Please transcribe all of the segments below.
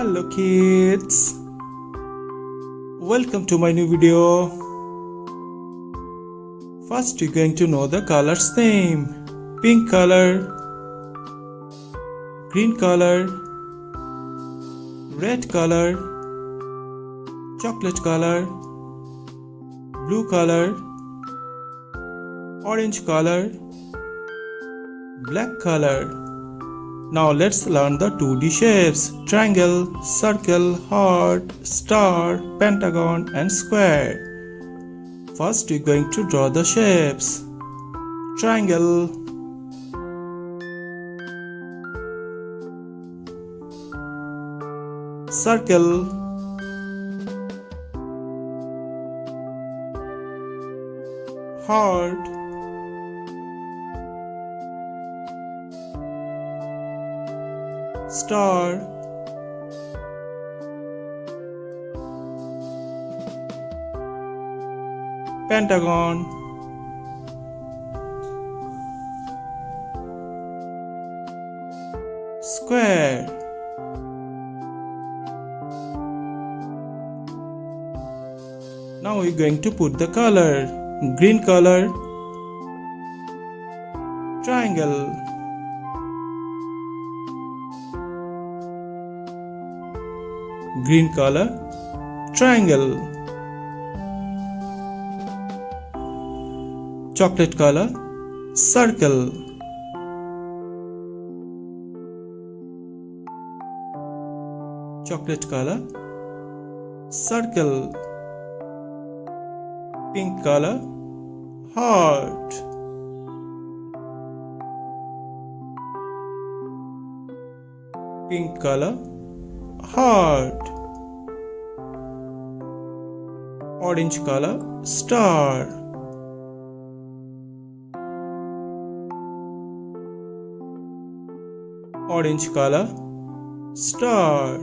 Hello kids, welcome to my new video. First you're going to know the color's name. Pink color, green color, red color, chocolate color, blue color, orange color, black color. Now let's learn the 2D shapes: triangle, circle, heart, star, pentagon and square. First we're going to draw the shapes. Triangle, circle, heart, star, pentagon, square. Now we're going to put the color. Green color, triangle, green color, triangle, chocolate color, circle, chocolate color, circle, pink color, heart, pink color, heart, orange color, star, orange color, star,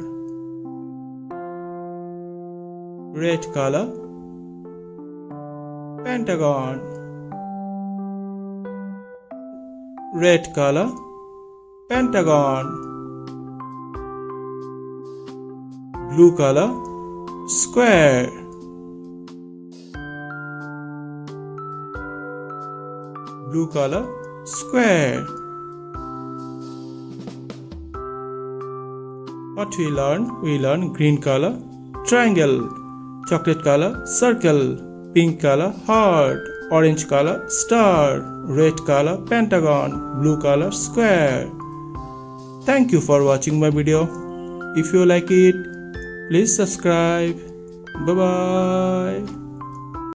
red color, pentagon, red color, pentagon, blue color, square, blue color, square. What we learn? We learn green color, triangle, chocolate color, circle, pink color, heart, orange color, star, red color, pentagon, blue color, square. Thank you for watching my video. If you like it, please subscribe. Bye bye.